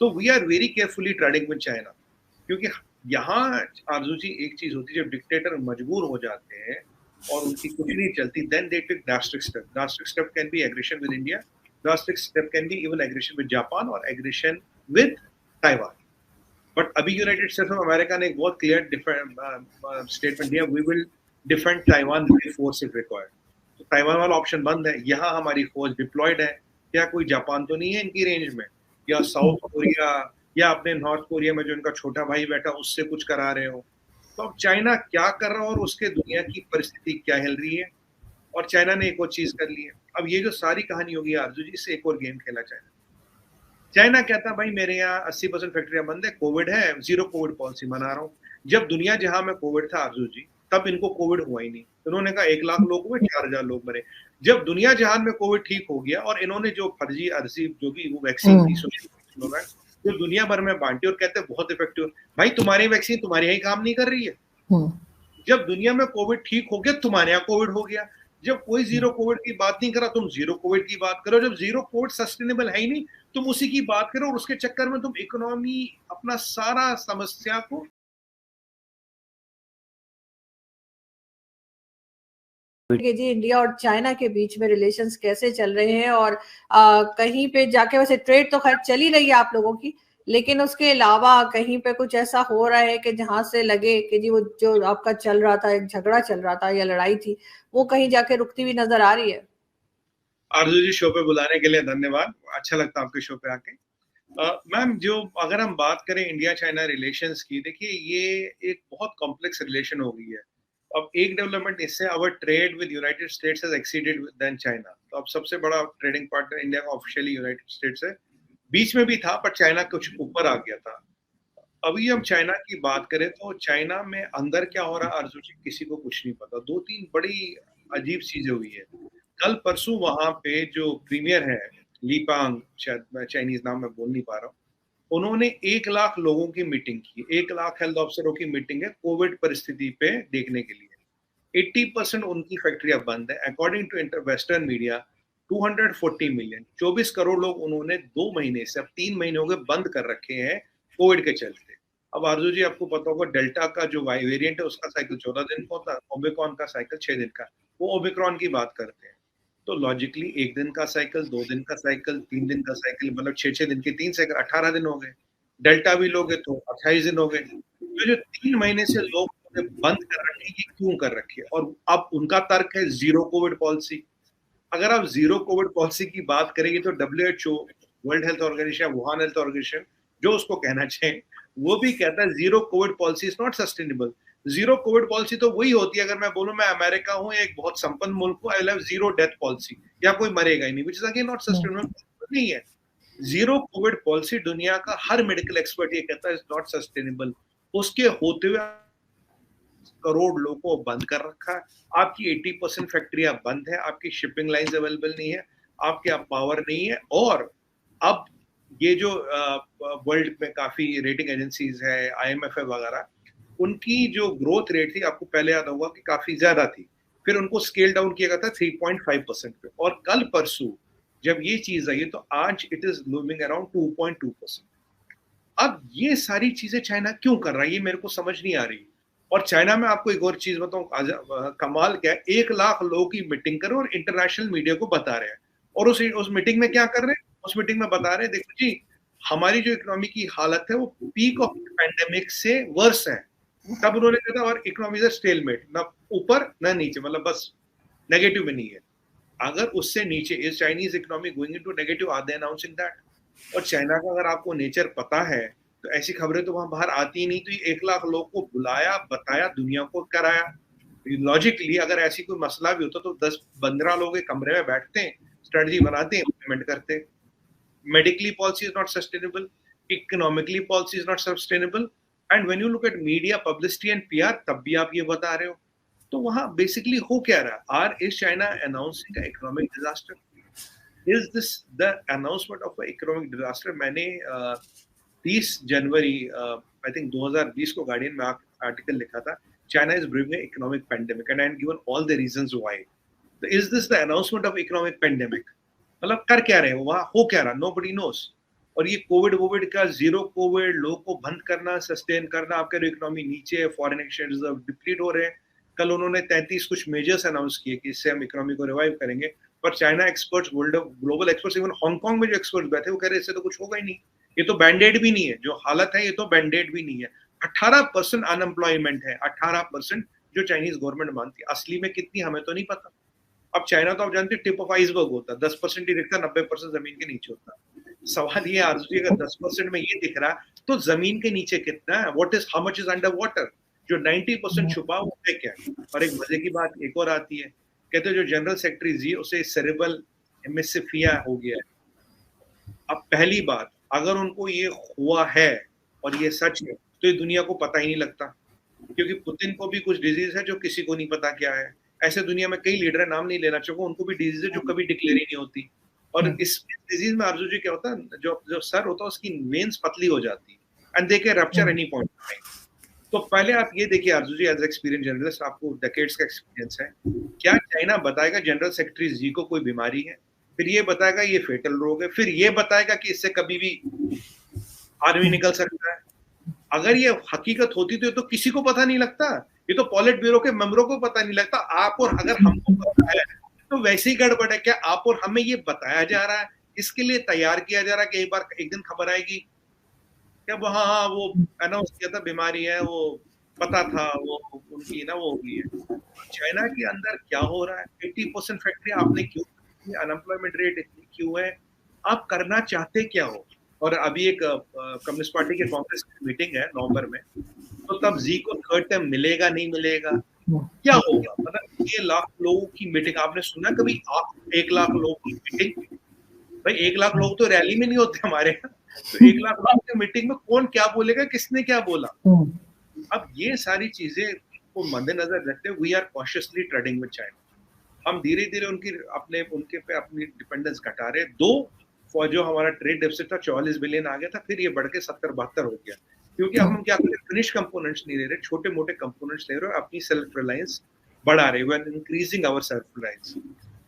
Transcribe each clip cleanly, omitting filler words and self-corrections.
तो we are very carefully trading with China, क्योंकि यहाँ आरजू जी एक चीज होती है, जब डिक्टेटर मजबूर हो जाते हैं और उनकी कुछ नहीं चलती, then they take drastic step. Drastic step can be aggression with India, drastic step can be even aggression with Japan और एग्रेशन विद ताइवान. बट अभी यूनाइटेड स्टेट्स ऑफ अमेरिका ने एक बहुत क्लियर स्टेटमेंट दिया, we will defend Taiwan with force if required. तो Taiwan वाला option बंद है, यहाँ हमारी फौज डिप्लॉयड है. क्या कोई जापान तो नहीं है इनकी रेंज में, या साउथ कोरिया, या अपने नॉर्थ कोरिया में जो इनका छोटा भाई बैठा उससे कुछ करा रहे हो? तो अब चाइना क्या कर रहा है और उसके दुनिया की परिस्थिति क्या हिल रही है, और चाइना ने एक और चीज कर ली है. अब ये जो सारी कहानी होगी आरजू जी, इससे एक और गेम खेला चाइना. चाइना कहता भाई मेरे यहाँ 80% फैक्ट्रियां बंद है, कोविड है, जीरो कोविड पॉलिसी मना रहा हूँ. जब दुनिया जहां में कोविड था आरजू जी, तब इनको कोविड हुआ ही नहीं. उन्होंने कहा 1 लाख लोग हुए, 4,000 लोग मरे. जब दुनिया जहां में कोविड ठीक हो गया और इन्होंने जो फर्जी अर्जी जो भी वो वैक्सीन थी जो दुनिया भर में बांटी और कहते हैं बहुत इफेक्टिव, भाई तुम्हारी वैक्सीन तुम्हारे यहाँ काम नहीं कर रही है. जब दुनिया में कोविड ठीक हो गया, तुम्हारे यहाँ कोविड हो गया. जब कोई जीरो कोविड की बात नहीं करा, तुम जीरो कोविड की बात करो. जब जीरो कोविड सस्टेनेबल है ही नहीं, तुम उसी की बात करो, और उसके चक्कर में तुम इकोनॉमी अपना सारा समस्या को जी इंडिया और चाइना के बीच में रिलेशंस कैसे चल रहे हैं, और कहीं पे जाके वैसे ट्रेड तो खैर चल ही रही है आप लोगों की, लेकिन उसके अलावा कहीं पे कुछ ऐसा हो रहा है कि जहां से लगे कि जी वो जो आपका चल रहा था, एक झगड़ा चल रहा था या लड़ाई थी, वो कहीं जाके रुकती हुई नजर आ रही है? आरजू जी शो पे बुलाने के लिए धन्यवाद, अच्छा लगता है आपके शो पे आके. मैम जो अगर हम बात करें इंडिया चाइना रिलेशंस की, देखिए ये एक बहुत कॉम्प्लेक्स रिलेशन हो गई है. अब एक डेवलपमेंट इससे, our trade with United States has exceeded then China. तो अब सबसे बड़ा ट्रेडिंग पार्टनर इंडिया का ऑफिशियली यूनाइटेड स्टेट्स है. बीच में भी था पर चाइना कुछ ऊपर आ गया था. अभी हम चाइना की बात करें तो चाइना में अंदर क्या हो रहा है आरजू जी, किसी को कुछ नहीं पता. 2-3 बड़ी अजीब चीजें हुई है. कल परसों वहां पे जो प्रीमियर है लीपांग, शायद मैं चाइनीज नाम में बोल नहीं पा रहा हूँ, उन्होंने 1 लाख लोगों की मीटिंग की. 1 लाख हेल्थ अफसरों की मीटिंग है कोविड परिस्थिति पे देखने के लिए. 80% उनकी फैक्ट्रियां बंद है. According to western media 240 million 24 crore लोग उन्होंने 2 महीने से, अब 3 महीने हो गए, बंद कर रखे हैं कोविड के चलते. अब आरजू जी आपको पता होगा डेल्टा का जो वेरिएंट है उसका साइकिल 14 दिन का होता है, ओमिक्रॉन का साइकिल 6 दिन का. वो ओमिक्रॉन की बात करते हैं. तो लॉजिकली 1 दिन का साइकिल, 2 दिन का साइकिल, 3 दिन का साइकिल, मतलब 6-6 दिन के 3 साइकिल, 18 दिन हो गए. डेल्टा भी लोगे तो 28 दिन हो गए. तो जो 3 महीने से लोग बंद कर रखे, ये क्यों कर रखे? और अब उनका तर्क है जीरो कोविड पॉलिसी. अगर आप जीरो कोविड पॉलिसी की बात करेंगे तो WHO, world health organization, Wuhan health organization, जो उसको कहना चाहें, वो भी कहता है zero covid policy is not sustainable. Zero covid policy तो वही होती है, अगर मैं बोलूं मैं अमेरिका हूं, एक बहुत संपन्न मुल्क हूं, I will have zero death policy, या कोई मरेगा ही नहीं, which is again not sustainable. नहीं है. जीरो कोविड पॉलिसी दुनिया का हर मेडिकल एक्सपर्ट ये कहता है इज नॉट सस्टेनेबल. उसके होते हुए करोड़ लोगों को बंद कर रखा है. आपकी 80% फैक्ट्रियां बंद है, आपकी शिपिंग लाइंस अवेलेबल नहीं है, आपके पावर नहीं है. और अब ये जो वर्ल्ड में काफी रेटिंग एजेंसीज है, IMF है वगैरह, उनकी जो ग्रोथ रेट थी आपको पहले याद होगा कि काफी ज्यादा थी, फिर उनको स्केल डाउन किया गया था 3.5% पे, और कल परसों जब ये चीज आई तो आज इट इज लूमिंग अराउंड 2.2%. अब ये सारी चीजें चाइना क्यों कर रहा है, ये मेरे को समझ नहीं आ रही. और चाइना में आपको एक और चीज बताऊं, कमाल क्या है, 1 लाख लोगों की मीटिंग करो और इंटरनेशनल मीडिया को बता रहे हैं. और उस मीटिंग में क्या कर रहे हैं, उस मीटिंग में बता रहे हैं देखो जी हमारी जो इकोनॉमी की हालत है वो पीक ऑफ पैंडेमिक से वर्स है. तब उन्होंने कहा और इकोनॉमी इज स्टेलमेट, ना ऊपर ना नीचे, मतलब बस नेगेटिव में नहीं है. अगर उससे नीचे is Chinese economy going into negative, are they announcing that? और चाइना का अगर आपको नेचर पता है तो ऐसी खबरें तो वहां बाहर आती ही नहीं. तो ये 1 लाख लोग को बुलाया, बताया, दुनिया को कराया. लॉजिकली अगर ऐसी कोई मसला भी होता तो 10-15 लोग एक कमरे में बैठते हैं, स्ट्रेटजी बनाते हैं, इम्प्लीमेंट करते हैं. Medically policy is not sustainable, economically policy is not sustainable, and when you look at media publicity and PR, तब भी आप ये बता रहे हो. तो वहां बेसिकली हो क्या रहा? Is China announcing economic disaster? Is this the announcement of an economic disaster? मैंने 30 जनवरी आई थिंक 2020 को गार्डियन में आर्टिकल लिखा था, China is brewing an economic pandemic and I am given all the reasons why. तो is this the announcement of economic pandemic? मतलब कर क्या रहे हो वहां, हो क्या रहा? Nobody knows. और ये कोविड का जीरो कोविड, लोग को बंद करना, सस्टेन करना, आपका इकोनॉमी नीचे है, फॉरेन एक्सचेंज रिजर्व डिप्लीट हो रहे हैं। कल उन्होंने 33 कुछ मेजर्स अनाउंस किए कि इससे हम इकोनॉमी को रिवाइव करेंगे, पर China experts, world global experts, even Hong Kong में जो एक्सपर्ट्स बैठे वो कह रहे हैं इससे तो कुछ होगा ही नहीं, ये तो बैंडेड भी नहीं है, जो हालत है ये तो बैंडेड भी नहीं है। 18% अनएम्प्लॉयमेंट है, 18% जो चाइनीज गवर्नमेंट मानती है। असली में कितनी हमें तो नहीं पता। अब चाइना तो आप जानते हैं टिप ऑफ आइसबर्ग होता है, 10% ही दिखता, 90% जमीन के नीचे होता है। सवाल ये आरज़ू, अगर 10% में ये दिख रहा तो जमीन के नीचे कितना है, what is, how much is under water, जो 90% छुपा वो है क्या। और एक मजे की बात एक और आती है, कहते हैं जो जनरल सेक्रेटरी जी उसे सेरेब्रल हेमिस्फीयर हो गया है। अब पहली बात, अगर उनको ये हुआ है और ये सच है तो ये दुनिया को पता ही नहीं लगता, क्योंकि पुतिन को भी कुछ डिजीज है जो किसी को नहीं पता क्या है। ऐसे दुनिया में कई लीडर, नाम नहीं लेना चाहूंगा, उनको भी डिजीज है जो कभी डिक्लेयर ही नहीं होती। और इस डिजीज में आरजू जी क्या होता है, जो सर होता है उसकी वेन्स पतली हो जाती है and they can rupture any point of time. तो पहले आप ये देखिए आरजू जी, एज एक्सपीरियंस जर्नलिस्ट, आपको डेकेड्स का एक्सपीरियंस है, क्या चाइना बताएगा जनरल सेक्रेटरी जी को कोई बीमारी है, फिर ये बताएगा ये फेटल रोग है, फिर ये बताएगा कि इससे कभी भी आदमी निकल सकता है। अगर ये हकीकत होती तो किसी को पता नहीं लगता, ये तो पॉलिट ब्यूरो के मेंबरों को पता नहीं लगता। आप और अगर हमको पता है तो वैसे ही गड़बड़ है। क्या आप और हमें ये बताया जा रहा है, इसके लिए तैयार किया जा रहा है कि एक दिन खबर आएगी क्या हाँ वो अनाउंस किया था बीमारी है, वो पता था, वो उनकी ना वो होगी है। चाइना के अंदर क्या हो रहा है, 80% फैक्ट्री आपने क्यों, अनएम्प्लॉयमेंट रेट इतनी क्यों है, आप करना चाहते क्या हो। और अभी एक कम्युनिस्ट पार्टी के कांग्रेस की मीटिंग है नवंबर में, तो तब जी को थर्ड टर्म मिलेगा नहीं मिलेगा, क्या होगा। मतलब 1 लाख लोगों की मीटिंग, आपने सुना कभी 1 लाख लोगों की मीटिंग? भाई 1 लाख लोग तो रैली में नहीं होते हमारे यहाँ, तो 1 लाख लोगों की मीटिंग में कौन क्या बोलेगा, किसने क्या बोला। अब ये सारी चीजें को मद्देनजर रखते हुए we are cautiously trading with China. हम धीरे धीरे उनके पे अपनी डिपेंडेंस घटा रहे। फॉर जो हमारा ट्रेड डेफिसिट था 44 बिलियन आ गया था, फिर ये बढ़ के 70-72 हो गया, क्योंकि अब हम क्या कर रहे हैं, फिनिश कंपोनेंट्स नहीं ले रहे, छोटे मोटे कंपोनेंट्स ले रहे, अपनी सेल्फ रिलायंस बढ़ा रहे, we are increasing our self reliance.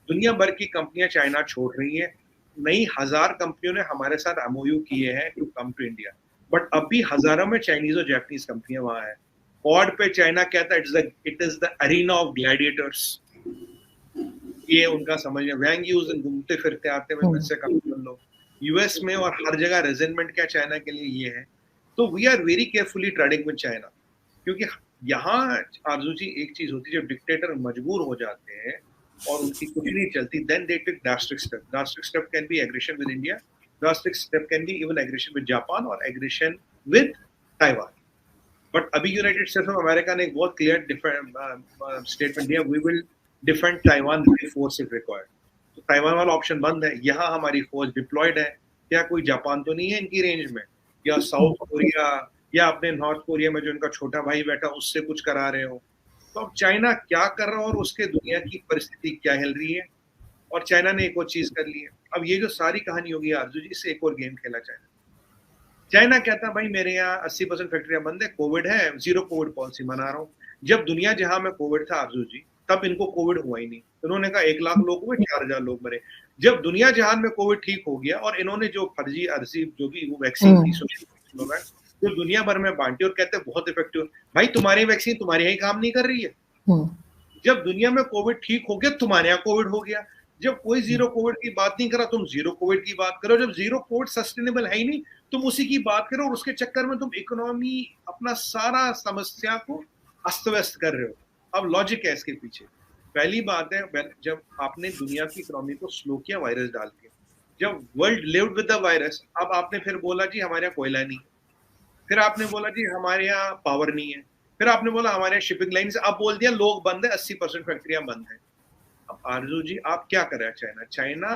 दुनिया भर की कंपनियां चाइना छोड़ रही हैं, नई 1000 कंपनियों ने हमारे साथ एमओयू किए हैं to come to India, but अभी हजारों में चाइनीज और जापानीज कंपनियां वहां है। कॉर्ड पे चाइना कहता है it is the arena of gladiators, ये उनका समझ में। वैंग यूज घूमते फिरते आते हुए मुझसे काम कर लो यूएस में, और हर जगह रेजिडमेंट क्या चाइना के लिए ये है। तो we are very carefully trading with China, क्योंकि यहाँ आरजू जी एक चीज होती है, जब डिक्टेटर मजबूर हो जाते हैं और उनकी कुछ नहीं चलती, then they take drastic step. Drastic step can be aggression with India, drastic step can be even aggression with Japan और एग्रेशन विद ताइवान। बट अभी यूनाइटेड स्टेट्स ऑफ अमेरिका ने एक बहुत क्लियर स्टेटमेंट दिया, we will defend Taiwan by force if required. तो Taiwan वाला option बंद है, यहाँ हमारी फौज डिप्लॉयड है। क्या कोई जापान तो नहीं है इनकी रेंज में, या साउथ कोरिया, या अपने नॉर्थ कोरिया में जो इनका छोटा भाई बैठा उससे कुछ करा रहे हो। तो अब चाइना क्या कर रहा है और उसके दुनिया की परिस्थिति क्या हिल रही है, और चाइना ने एक और चीज कर ली है। अब ये जो सारी कहानी होगी आरजू जी, इससे एक और गेम खेला चाइना कहता है भाई मेरे यहाँ 80% फैक्ट्रियां बंद है, कोविड है, जीरो कोविड पॉलिसी मना रहा हूँ। जब दुनिया जहां में कोविड था आरजू जी, तब इनको कोविड हुआ ही नहीं, उन्होंने कहा 1 लाख लोग हुए, 4000 लोग मरे। जब दुनिया जहां में कोविड ठीक हो गया और इन्होंने जो फर्जी अर्जी जो भी वो वैक्सीन थी जो दुनिया भर में बांटी और कहते हैं बहुत इफेक्टिव, भाई तुम्हारी वैक्सीन तुम्हारे यहाँ काम नहीं कर रही है। जब दुनिया में कोविड ठीक हो गया, तुम्हारे यहाँ कोविड हो गया। जब कोई जीरो कोविड की बात नहीं करा, तुम जीरो कोविड की बात करो। जब जीरो कोविड सस्टेनेबल है ही नहीं, तुम उसी की बात करो, और उसके चक्कर में तुम इकोनॉमी अपना सारा समस्या को अस्त व्यस्त कर रहे हो। अब लॉजिक है इसके पीछे। पहली बात है, जब आपने दुनिया की इकोनॉमी को स्लो किया वायरस डाल के, जब world lived with the virus, अब आपने फिर बोला जी हमारे यहाँ कोयला नहीं, फिर आपने बोला जी हमारे यहाँ पावर नहीं है, फिर आपने बोला हमारे यहाँ शिपिंग लाइन, अब बोल दिया लोग बंद है, 80% फैक्ट्रियां बंद है। अब आरजू जी आप क्या कर रहा है चाइना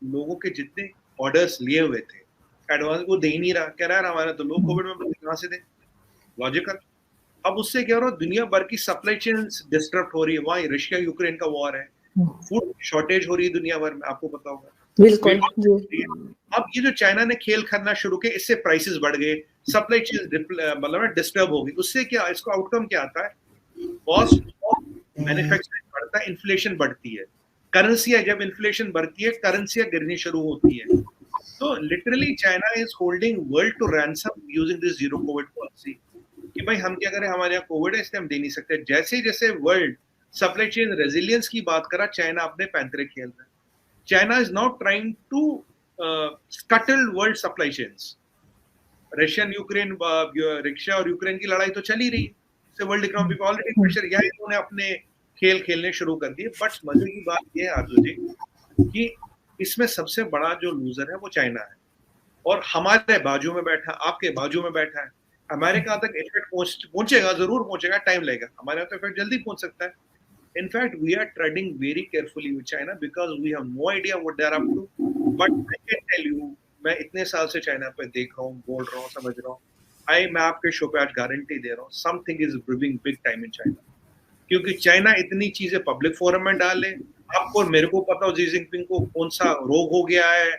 लोगों के जितने ऑर्डर्स लिए हुए थे एडवांस वो दे ही नहीं रहा, कह रहा है हमारा तो लोग कोविड में कहां से दे, लॉजिकल। अब उससे क्या हो रहा है, दुनिया भर की सप्लाई चेन डिस्टर्ब हो रही है। वहां रशिया यूक्रेन का वॉर है, फूड शॉर्टेज हो रही है दुनिया भर में, आपको पता होगा। बिल्कुल। अब ये जो चाइना ने खेल करना शुरू किया, इससे प्राइसेस बढ़ गए, सप्लाई चेन मतलब डिस्टर्ब हो गई। उससे क्या, इसका आउटकम क्या आता है, कॉस्ट ऑफ मैन्युफैक्चरिंग बढ़ता है, इन्फ्लेशन बढ़ती है, करेंसी जब इन्फ्लेशन बढ़ती है करेंसियां गिरनी शुरू होती है। तो literally China is holding world to ransom using this zero covid policy कि भाई हम क्या करें, हमारे यहाँ कोविड है इसलिए हम दे नहीं सकते। जैसे जैसे वर्ल्ड सप्लाई चेन रेजिलियंस की बात करा, चाइना अपने पैंतरे खेल रहा है। China is not trying to scuttle world supply chains. Russian Ukraine Russia और यूक्रेन की लड़ाई तो चल ही रही है, इससे वर्ल्ड इकोनॉमी पे ऑलरेडी प्रेशर, या इन्होंने अपने खेल खेलने शुरू कर दिए। बट मजे की बात यह है आरजू जी कि इसमें सबसे बड़ा जो लूजर है वो चाइना है, और हमारे बाजू में बैठा, आपके बाजू में बैठा है। अमेरिका तक इफेक्ट पहुंचेगा, जरूर पहुंचेगा, टाइम लगेगा। हमारे यहाँ तो इफेक्ट जल्दी पहुंच सकता है। In fact we are trading very carefully with China because we have no idea what they are up to. But I can tell you, मैं इतने साल से चाइना पे देख रहा हूँ, बोल रहा हूँ, समझ रहा हूँ। मैं आपके शो पे आज गारंटी दे रहा हूँ, something is brewing big time in China. क्योंकि चाइना इतनी चीजें पब्लिक फोरम में डाले, आपको और मेरे को पता हो जी जिनपिंग को कौन सा रोग हो गया है,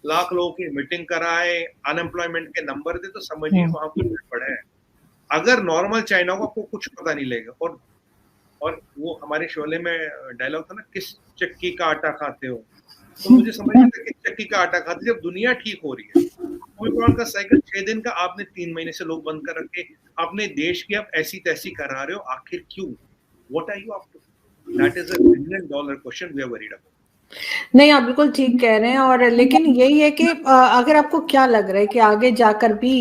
लाख लोगों की मीटिंग कराए, अनएम्प्लॉयमेंट के नंबर दे, तो समझिए वहां कुछ पड़े हैं। अगर नॉर्मल चाइना को आपको कुछ पता नहीं लगेगा। और वो हमारे शोले में डायलॉग था ना, किस चक्की का आटा खाते हो, तो मुझे समझ नहीं आता किस चक्की का आटा खाते जब दुनिया ठीक हो रही है। ओमिक्रॉन का साइकिल 6 दिन का, आपने 3 महीने से लोग बंद कर रखे, अपने देश की आप ऐसी तैसी करा रहे हो, आखिर क्यों? What are you up to? That is $1 billion question we are worried about. नहीं, आप बिल्कुल ठीक कह रहे हैं। और लेकिन यही है कि अगर आपको क्या लग रहा है कि आगे जाकर भी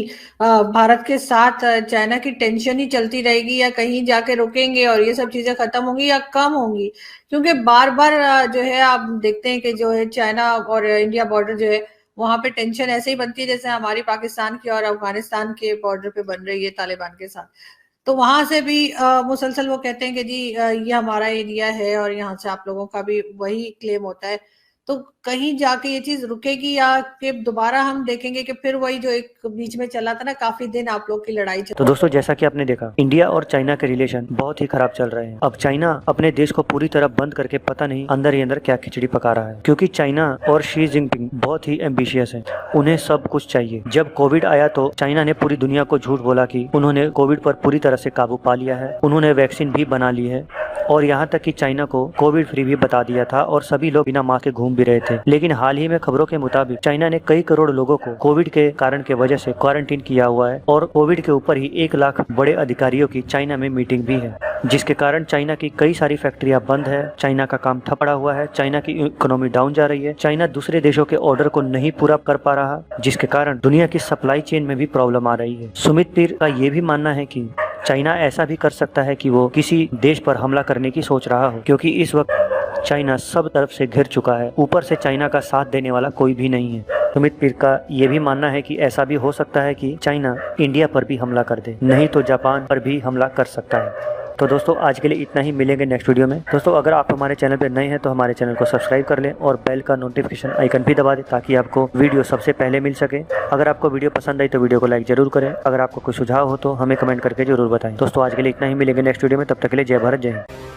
भारत के साथ चाइना की टेंशन ही चलती रहेगी, या कहीं जाके रुकेंगे और ये सब चीजें खत्म होंगी या कम होंगी? क्योंकि बार बार जो है आप देखते हैं कि जो है चाइना और इंडिया बॉर्डर जो है वहां पे टेंशन ऐसे ही बनती है जैसे हमारी पाकिस्तान की और अफगानिस्तान के बॉर्डर पे बन रही है तालिबान के साथ। तो वहां से भी मुसलसल वो कहते हैं कि जी ये हमारा एरिया है, और यहाँ से आप लोगों का भी वही क्लेम होता है। तो कहीं जाके ये चीज रुकेगी, या कि दोबारा हम देखेंगे कि फिर वही जो एक बीच में चला था ना, काफी दिन आप लोग की लड़ाई तो दोस्तों, जैसा कि आपने देखा, इंडिया और चाइना के रिलेशन बहुत ही खराब चल रहे हैं। अब चाइना अपने देश को पूरी तरह बंद करके पता नहीं अंदर ही अंदर क्या खिचड़ी पका रहा है, क्योंकि चाइना और शी जिनपिंग बहुत ही एम्बिशियस है। उन्हें सब कुछ चाहिए। जब कोविड आया तो चाइना ने पूरी दुनिया को झूठ बोला कि उन्होंने कोविड पर पूरी तरह से काबू पा लिया है, उन्होंने वैक्सीन भी बना ली है, और यहाँ तक कि चाइना को कोविड फ्री भी बता दिया था, और सभी लोग बिना मास्क के घूम भी रहे थे। लेकिन हाल ही में खबरों के मुताबिक चाइना ने कई करोड़ लोगों को कोविड के कारण के वजह से क्वारंटीन किया हुआ है, और कोविड के ऊपर ही 1 लाख बड़े अधिकारियों की चाइना में मीटिंग भी है, जिसके कारण चाइना की कई सारी फैक्ट्रियां बंद है, चाइना का काम ठप पड़ा हुआ है, चाइना की इकोनॉमी डाउन जा रही है, चाइना दूसरे देशों के ऑर्डर को नहीं पूरा कर पा रहा, जिसके कारण दुनिया की सप्लाई चेन में भी प्रॉब्लम आ रही है। सुमित पीर का ये भी मानना है कि चाइना ऐसा भी कर सकता है कि वो किसी देश पर हमला करने की सोच रहा हो, क्योंकि इस वक्त चाइना सब तरफ से घिर चुका है, ऊपर से चाइना का साथ देने वाला कोई भी नहीं है। सुमित पीर का ये भी मानना है कि ऐसा भी हो सकता है कि चाइना इंडिया पर भी हमला कर दे, नहीं तो जापान पर भी हमला कर सकता है। तो दोस्तों, आज के लिए इतना ही, मिलेंगे नेक्स्ट वीडियो में। दोस्तों, अगर आप हमारे चैनल पर नए हैं तो हमारे चैनल को सब्सक्राइब कर लें और बेल का नोटिफिकेशन आइकन भी दबा दें, ताकि आपको वीडियो सबसे पहले मिल सके। अगर आपको वीडियो पसंद आई तो वीडियो को लाइक जरूर करें। अगर आपको कोई सुझाव हो तो हमें कमेंट करके जरूर बताएं। दोस्तों, आज के लिए इतना ही, मिलेंगे नेक्स्ट वीडियो में। तब तक के लिए जय भारत, जय हिंद।